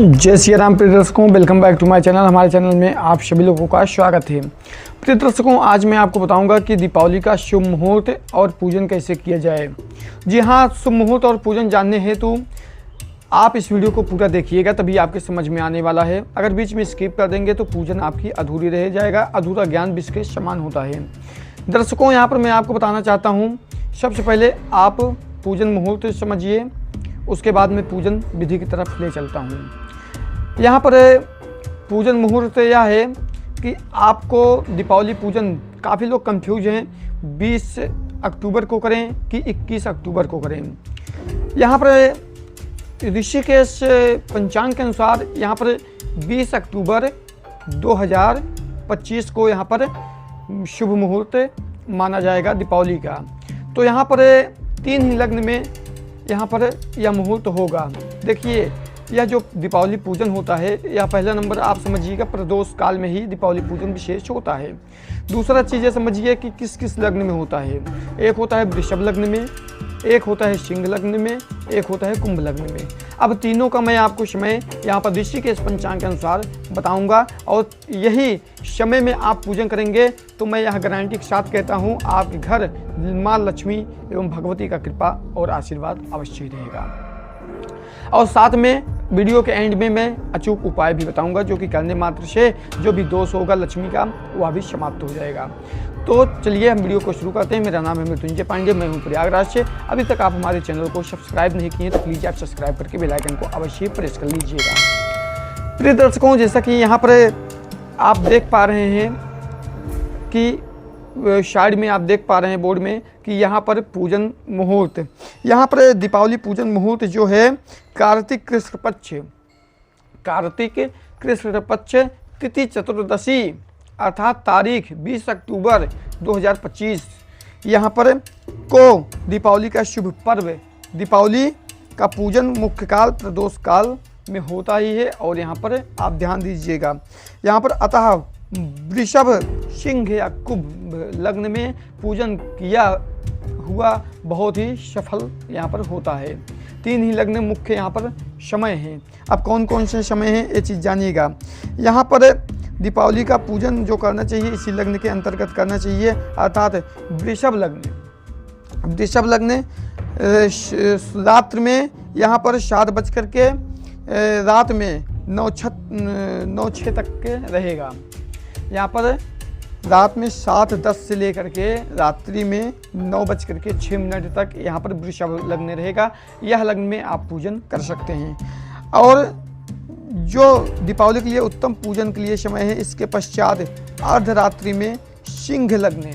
जय श्री राम प्रिय दर्शकों, welcome back to my channel. हमारे चैनल में आप सभी लोगों का स्वागत है। प्रिय दर्शकों, आज मैं आपको बताऊंगा कि दीपावली का शुभ मुहूर्त और पूजन कैसे किया जाए। जी हाँ, शुभ मुहूर्त और पूजन जानने हेतु आप इस वीडियो को पूरा देखिएगा, तभी आपके समझ में आने वाला है। अगर बीच में स्किप कर देंगे तो पूजन आपकी अधूरी रह जाएगा। अधूरा ज्ञान विष के समान होता है। दर्शकों, यहाँ पर मैं आपको बताना चाहता हूँ, सबसे पहले आप पूजन मुहूर्त समझिए, उसके बाद मैं पूजन विधि की तरफ ले चलता हूँ। यहाँ पर पूजन मुहूर्त यह है कि आपको दीपावली पूजन, काफ़ी लोग कंफ्यूज हैं, 20 अक्टूबर को करें कि 21 अक्टूबर को करें। यहाँ पर ऋषिकेश पंचांग के अनुसार यहाँ पर 20 अक्टूबर 2025 को यहाँ पर शुभ मुहूर्त माना जाएगा दीपावली का। तो यहाँ पर 3 ही लग्न में यहाँ पर यह मुहूर्त होगा। देखिए, यह जो दीपावली पूजन होता है, यह पहला नंबर आप समझिएगा, प्रदोष काल में ही दीपावली पूजन विशेष होता है। दूसरा चीज़ ये समझिए कि किस किस लग्न में होता है। एक होता है वृषभ लग्न में, एक होता है सिंह लग्न में, एक होता है कुंभ लग्न में। अब तीनों का मैं आपको समय यहाँ पर ऋषिकेश पंचांग के अनुसार बताऊंगा, और यही समय में आप पूजन करेंगे तो मैं यह गारंटी के साथ कहता हूँ, आपके घर माँ लक्ष्मी एवं भगवती का कृपा और आशीर्वाद अवश्य रहेगा। और साथ में वीडियो के एंड में मैं अचूक उपाय भी बताऊंगा, जो कि करने मात्र से जो भी दोष होगा लक्ष्मी का, वह भी समाप्त हो जाएगा। तो चलिए हम वीडियो को शुरू करते हैं। मेरा नाम है मृत्युंजय पांडे, मैं हूं प्रयागराज से। अभी तक आप हमारे चैनल को सब्सक्राइब नहीं किए तो प्लीज़ आप सब्सक्राइब करके बेल आइकन को अवश्य प्रेस कर लीजिएगा। प्रिय दर्शकों, जैसा कि यहाँ पर आप देख पा रहे हैं कि साइड में आप देख पा रहे हैं बोर्ड में कि यहाँ पर पूजन मुहूर्त, यहाँ पर दीपावली पूजन मुहूर्त जो है कार्तिक कृष्ण पक्ष तिथि चतुर्दशी अर्थात तारीख 20 अक्टूबर 2025 यहाँ पर को दीपावली का शुभ पर्व, दीपावली का पूजन मुख्य काल प्रदोष काल में होता ही है। और यहाँ पर आप ध्यान दीजिएगा, यहाँ पर अतः वृषभ सिंह या कुंभ लग्न में पूजन किया हुआ बहुत ही सफल यहाँ पर होता है। 3 ही लग्न मुख्य यहाँ पर समय हैं। अब कौन कौन से समय हैं ये चीज़ जानिएगा। यहाँ पर दीपावली का पूजन जो करना चाहिए इसी लग्न के अंतर्गत करना चाहिए, अर्थात वृषभ लग्न रात्र में यहाँ पर 7 बज करके रात में 9:06 तक के रहेगा। यहाँ पर रात में 7:10 से लेकर के रात्रि में 9:06 तक यहाँ पर वृषभ लग्न रहेगा। यह लग्न में आप पूजन कर सकते हैं। और जो दीपावली के लिए उत्तम पूजन के लिए समय है, इसके पश्चात अर्धरात्रि में सिंह लग्न,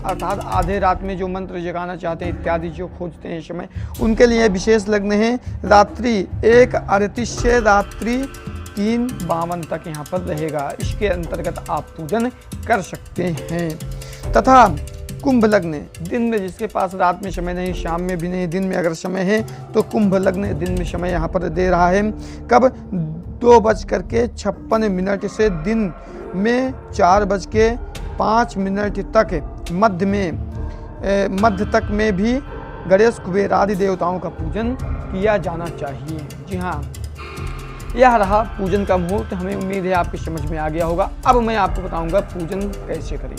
अर्थात आधे रात में जो मंत्र जगाना चाहते हैं इत्यादि जो खोजते हैं समय, उनके लिए विशेष लग्न है। रात्रि 1:38 से रात्रि 3:52 तक यहाँ पर रहेगा। इसके अंतर्गत आप पूजन कर सकते हैं। तथा कुंभ लग्न, दिन में जिसके पास रात में समय नहीं, शाम में भी नहीं, दिन में अगर समय है तो कुंभ लग्न दिन में समय यहाँ पर दे रहा है। कब 2:56 से दिन में 4:05 तक, मध्य तक में भी गणेश कुबेर आदि देवताओं का पूजन किया जाना चाहिए। जी हाँ, यह रहा पूजन का मुहूर्त। हमें उम्मीद है आपकी समझ में आ गया होगा। अब मैं आपको बताऊंगा पूजन कैसे करें।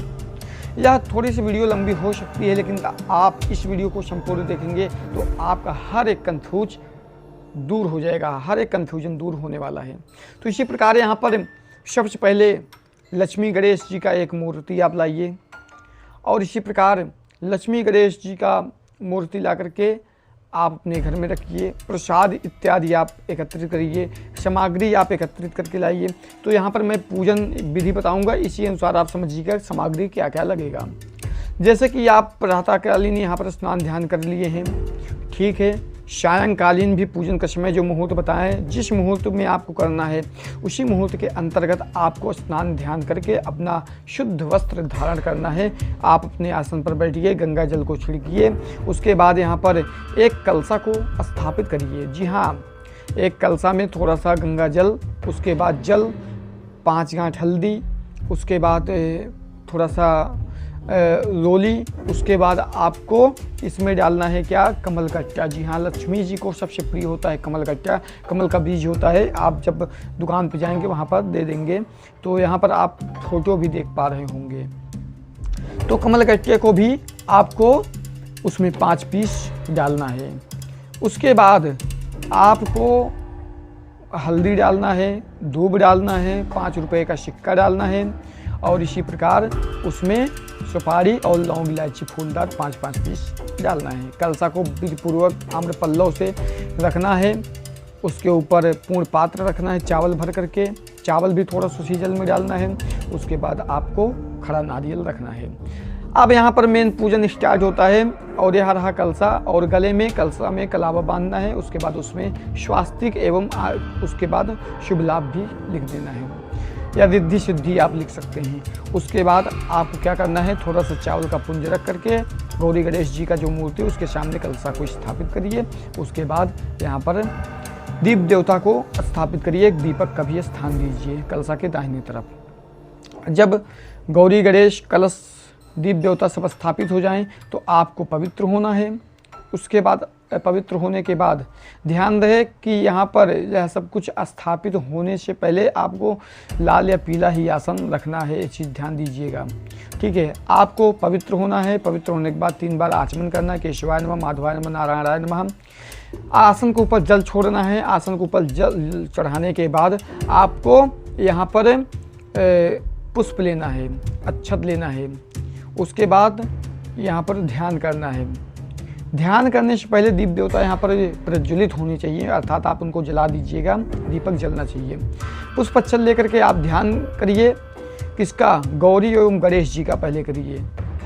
यह थोड़ी सी वीडियो लंबी हो सकती है, लेकिन आप इस वीडियो को संपूर्ण देखेंगे तो आपका हर एक कंफ्यूज दूर हो जाएगा, हर एक कन्फ्यूजन दूर होने वाला है। तो इसी प्रकार यहाँ पर सबसे पहले लक्ष्मी गणेश जी का एक मूर्ति आप लाइए, और इसी प्रकार लक्ष्मी गणेश जी का मूर्ति ला करके आप अपने घर में रखिए। प्रसाद इत्यादि आप एकत्रित करिए, सामग्री आप एकत्रित करके लाइए। तो यहाँ पर मैं पूजन विधि बताऊंगा, इसी अनुसार आप समझिएगा सामग्री क्या क्या लगेगा। जैसे कि आप प्रातःकालीन यहाँ पर स्नान ध्यान कर लिए हैं, ठीक है। सायंकालीन भी पूजन का समय जो मुहूर्त बताएं, जिस मुहूर्त में आपको करना है उसी मुहूर्त के अंतर्गत आपको स्नान ध्यान करके अपना शुद्ध वस्त्र धारण करना है। आप अपने आसन पर बैठिए, गंगा जल को छिड़किए, उसके बाद यहाँ पर एक कलशा को स्थापित करिए। जी हाँ, एक कलशा में थोड़ा सा गंगा जल, उसके बाद जल, 5 गांठ हल्दी, उसके बाद थोड़ा सा रोली, उसके बाद आपको इसमें डालना है क्या, कमल गट्टा। जी हाँ, लक्ष्मी जी को सबसे प्रिय होता है कमल गट्टा, कमल का बीज होता है। आप जब दुकान पर जाएंगे वहाँ पर दे देंगे। तो यहाँ पर आप फोटो भी देख पा रहे होंगे। तो कमल गट्टे को भी आपको उसमें 5 पीस डालना है। उसके बाद आपको हल्दी डालना है, दूब डालना है, 5 रुपए का सिक्का डालना है और इसी प्रकार उसमें सुपारी और लौंग इलायची फूलदार 5-5 पीस डालना है। कलसा को विधिपूर्वक आम्र पल्लव से रखना है। उसके ऊपर पूर्ण पात्र रखना है चावल भर करके, चावल भी थोड़ा सूखी जल में डालना है। उसके बाद आपको खड़ा नारियल रखना है। अब यहाँ पर मेन पूजन स्टार्ट होता है और यह रहा कलसा और गले में कलसा में कलावा बांधना है। उसके बाद उसमें स्वास्तिक एवं उसके बाद शुभ लाभ भी लिख देना है या रिद्धि सिद्धि आप लिख सकते हैं। उसके बाद आपको क्या करना है, थोड़ा सा चावल का पुंज रख करके गौरी गणेश जी का जो मूर्ति है उसके सामने कलसा को स्थापित करिए। उसके बाद यहाँ पर दीप देवता को स्थापित करिए, एक दीपक का भी स्थान दीजिए कलसा के दाहिनी तरफ। जब गौरी गणेश कलश दीप देवता सब स्थापित हो जाएं तो आपको पवित्र होना है। उसके बाद पवित्र होने के बाद ध्यान रहे कि यहाँ पर यह सब कुछ स्थापित होने से पहले आपको लाल या पीला ही आसन रखना है, ये चीज़ ध्यान दीजिएगा। ठीक है, आपको पवित्र होना है। पवित्र होने के बाद 3 बार आचमन करना है, केशवाय नमः, माधवाय नमः, नारायणाय नमः। आसन के ऊपर जल छोड़ना है। आसन के ऊपर जल चढ़ाने के बाद आपको यहाँ पर पुष्प लेना है, अक्षत लेना है। उसके बाद यहाँ पर ध्यान करना है। ध्यान करने से पहले दीप देवता यहाँ पर प्रज्वलित होनी चाहिए, अर्थात आप उनको जला दीजिएगा, दीपक जलना चाहिए। पुष्प अच्छत लेकर के आप ध्यान करिए। किसका, गौरी एवं गणेश जी का पहले करिए।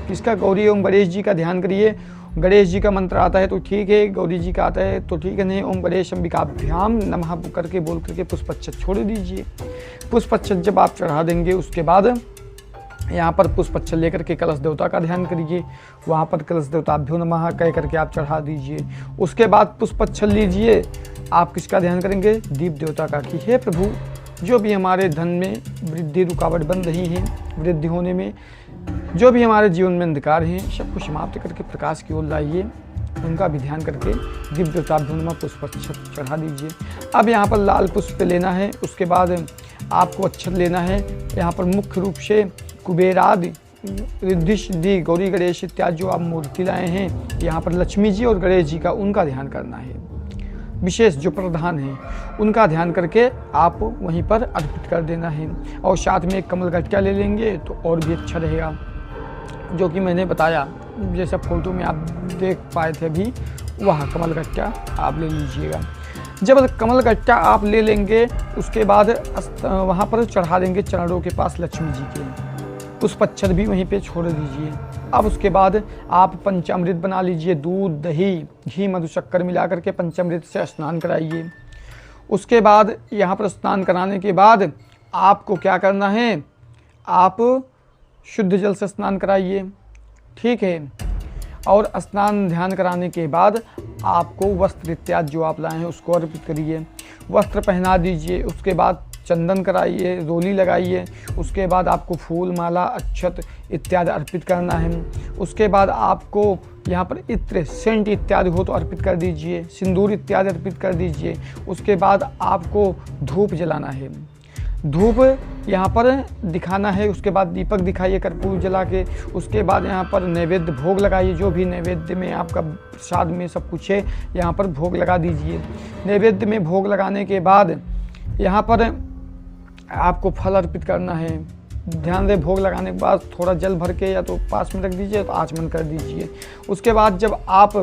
किसका, गौरी एवं गणेश जी का ध्यान करिए। गणेश जी का मंत्र आता है तो ठीक है, गौरी जी का आता है तो ठीक है, नहीं ओम गणेश अंबिकाभ्याम नमः करके बोल करके पुष्प अच्छत छोड़ दीजिए। पुष्प अच्छत जब आप चढ़ा देंगे उसके बाद यहाँ पर पुष्प अच्छत लेकर के कलश देवता का ध्यान करिए। वहाँ पर कलश देवताभ्यो नमः कह करके आप चढ़ा दीजिए। उसके बाद पुष्प अच्छत लीजिए। आप किसका ध्यान करेंगे, दीप देवता का, कि हे प्रभु जो भी हमारे धन में वृद्धि रुकावट बन रही है, वृद्धि होने में जो भी हमारे जीवन में अंधकार हैं सबको समाप्त करके प्रकाश की ओर लाइए। उनका भी ध्यान करके दीप देवताभ्यो नमः पुष्प अच्छत चढ़ा दीजिए। अब यहाँ पर लाल पुष्प लेना है। उसके बाद आपको अच्छत लेना है। यहाँ पर मुख्य रूप से कुबेरादि, रिद्धि सिद्धि, गौरी गणेश इत्यादि जो आप मूर्ति लाए हैं, यहाँ पर लक्ष्मी जी और गणेश जी का उनका ध्यान करना है। विशेष जो प्रधान हैं उनका ध्यान करके आप वहीं पर अर्पित कर देना है। और साथ में एक कमल गट्टा ले लेंगे तो और भी अच्छा रहेगा, जो कि मैंने बताया जैसा फोटो में आप देख पाए थे अभी, वह कमल गट्टा आप ले लीजिएगा। जब कमल गट्टा आप ले लेंगे उसके बाद वहाँ पर चढ़ा देंगे चरणों के पास लक्ष्मी जी के। पुष्प अच्छत भी वहीं पे छोड़ दीजिए। अब उसके बाद आप पंचामृत बना लीजिए। दूध, दही, घी, मधु, शक्कर मिला करके पंचामृत से स्नान कराइए। उसके बाद यहाँ पर स्नान कराने के बाद आपको क्या करना है, आप शुद्ध जल से स्नान कराइए। ठीक है, और स्नान ध्यान कराने के बाद आपको वस्त्र इत्यादि जो आप लाए हैं उसको अर्पित करिए। वस्त्र पहना दीजिए। उसके बाद चंदन कराइए, रोली लगाइए। उसके बाद आपको फूल, माला, अक्षत इत्यादि अर्पित करना है। उसके बाद आपको यहाँ पर इत्र, सेंट इत्यादि हो तो अर्पित कर दीजिए। सिंदूर इत्यादि अर्पित कर दीजिए। उसके बाद आपको धूप जलाना है। धूप यहाँ पर दिखाना है। उसके बाद दीपक दिखाइए कर्पूर जला के। उसके बाद यहाँ पर नैवेद्य भोग लगाइए। जो भी नैवेद्य में आपका प्रसाद में सब कुछ है यहाँ पर भोग लगा दीजिए। नैवेद्य में भोग लगाने के बाद यहाँ पर आपको फल अर्पित करना है। ध्यान दें, भोग लगाने के बाद थोड़ा जल भर के या तो पास में रख दीजिए तो आचमन कर दीजिए। उसके बाद जब आप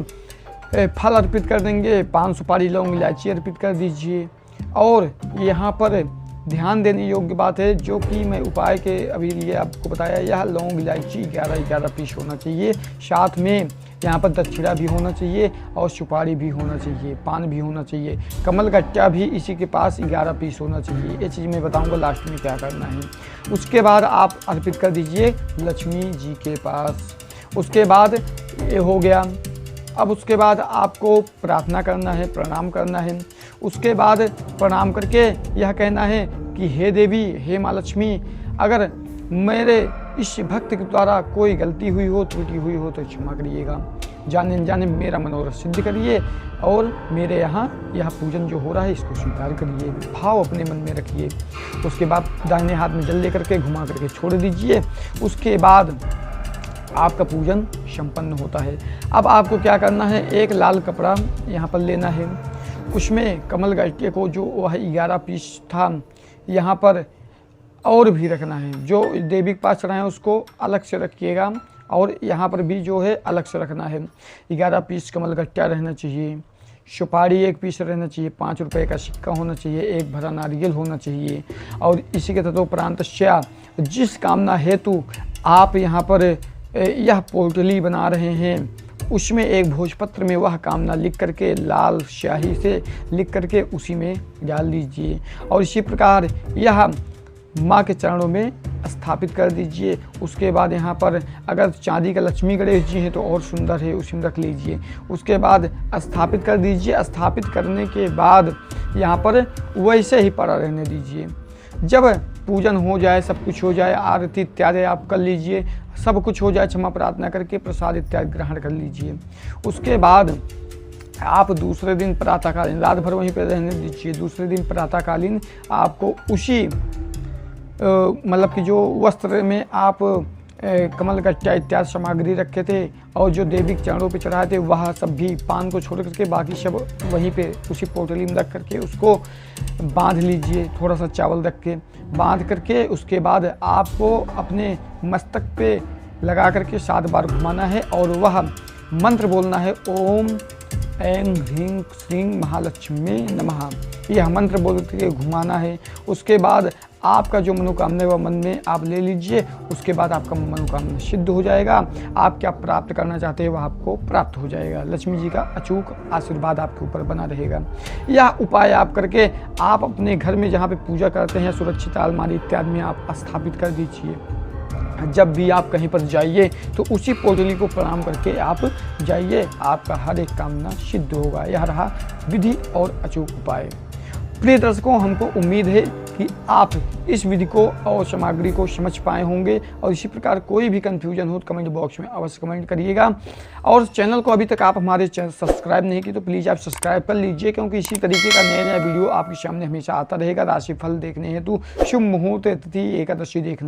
फल अर्पित कर देंगे, पान, सुपारी, लौंग, इलायची अर्पित कर दीजिए। और यहाँ पर ध्यान देने योग्य बात है जो कि मैं उपाय के अभी लिए आपको बताया, यह लौंग इलायची 11 पीस होना चाहिए। साथ में यहाँ पर दक्षिणा भी होना चाहिए और सुपारी भी होना चाहिए, पान भी होना चाहिए। कमल गट्टा भी इसी के पास 11 पीस होना चाहिए। ये चीज़ मैं बताऊंगा लास्ट में क्या करना है। उसके बाद आप अर्पित कर दीजिए लक्ष्मी जी के पास। उसके बाद ये हो गया। अब उसके बाद आपको प्रार्थना करना है, प्रणाम करना है। उसके बाद प्रणाम करके यह कहना है कि हे देवी, हे माँ लक्ष्मी, अगर मेरे इस भक्त के द्वारा कोई गलती हुई हो, त्रुटि हुई हो तो क्षमा करिएगा। जाने अनजाने मेरा मनोरथ सिद्ध करिए और मेरे यहाँ यह पूजन जो हो रहा है इसको स्वीकार करिए। भाव अपने मन में रखिए। उसके बाद दाहिने हाथ में जल लेकर के घुमा करके छोड़ दीजिए। उसके बाद आपका पूजन संपन्न होता है। अब आपको क्या करना है, एक लाल कपड़ा यहाँ पर लेना है, उसमें कमल गट्टे को जो वह 11 पीस था यहाँ पर और भी रखना है। जो देवी के पास चढ़ाएं उसको अलग से रखिएगा और यहाँ पर भी जो है अलग से रखना है। 11 पीस कमल गट्टा रहना चाहिए, सुपारी 1 पीस रहना चाहिए, 5 रुपए का सिक्का होना चाहिए, 1 भरा नारियल होना चाहिए। और इसी के तदोपरांत जिस कामना हेतु आप यहाँ पर यह पोटली बना रहे हैं उसमें एक भोजपत्र में वह कामना लिख करके लाल स्याही से लिख करके उसी में डाल दीजिए और इसी प्रकार यह माँ के चरणों में स्थापित कर दीजिए। उसके बाद यहाँ पर अगर चांदी का लक्ष्मी गणेश जी हैं तो और सुंदर है, उसी में रख लीजिए। उसके बाद स्थापित कर दीजिए। स्थापित करने के बाद यहाँ पर वैसे ही पड़ा रहने दीजिए। जब पूजन हो जाए, सब कुछ हो जाए, आरती इत्यादि आप कर लीजिए, सब कुछ हो जाए, क्षमा प्रार्थना करके प्रसाद इत्यादि ग्रहण कर लीजिए। उसके बाद आप दूसरे दिन प्रातःकालीन रात भर वहीं पर रहने दीजिए। दूसरे दिन प्रातःकालीन आपको उसी मतलब कि जो वस्त्र में आप कमल गट्टा इत्यादि सामग्री रखे थे और जो देवी के चरणों पे चढ़ाए थे वह सब भी, पान को छोड़ करके बाकी सब वहीं पे उसी पोटली में रख करके उसको बांध लीजिए। थोड़ा सा चावल रख के बांध करके उसके बाद आपको अपने मस्तक पे लगा करके 7 बार घुमाना है और वह मंत्र बोलना है, ओम ऐं ह्रीं श्रीं महालक्ष्मी नमः। यह मंत्र बोल के घुमाना है। उसके बाद आपका जो मनोकामना है वह मन में आप ले लीजिए। उसके बाद आपका मनोकामना सिद्ध हो जाएगा। आप क्या प्राप्त करना चाहते हैं वह आपको प्राप्त हो जाएगा। लक्ष्मी जी का अचूक आशीर्वाद आपके ऊपर बना रहेगा। यह उपाय आप करके आप अपने घर में जहाँ पे पूजा करते हैं सुरक्षित अलमारी इत्यादि में आप स्थापित कर दीजिए। जब भी आप कहीं पर जाइए तो उसी पोटली को प्रणाम करके आप जाइए, आपका हर एक कामना सिद्ध होगा। यह रहा विधि और अचूक उपाय। प्रिय दर्शकों, हमको उम्मीद है कि आप इस विधि को और सामग्री को समझ पाए होंगे और इसी प्रकार कोई भी कन्फ्यूजन हो तो कमेंट बॉक्स में अवश्य कमेंट करिएगा। और चैनल को अभी तक आप हमारे चैनल सब्सक्राइब नहीं की तो प्लीज़ आप सब्सक्राइब कर लीजिए, क्योंकि इसी तरीके का नया नया वीडियो आपके सामने हमेशा आता रहेगा। राशिफल देखने हेतु शुभ मुहूर्त तिथि एकादशी देखने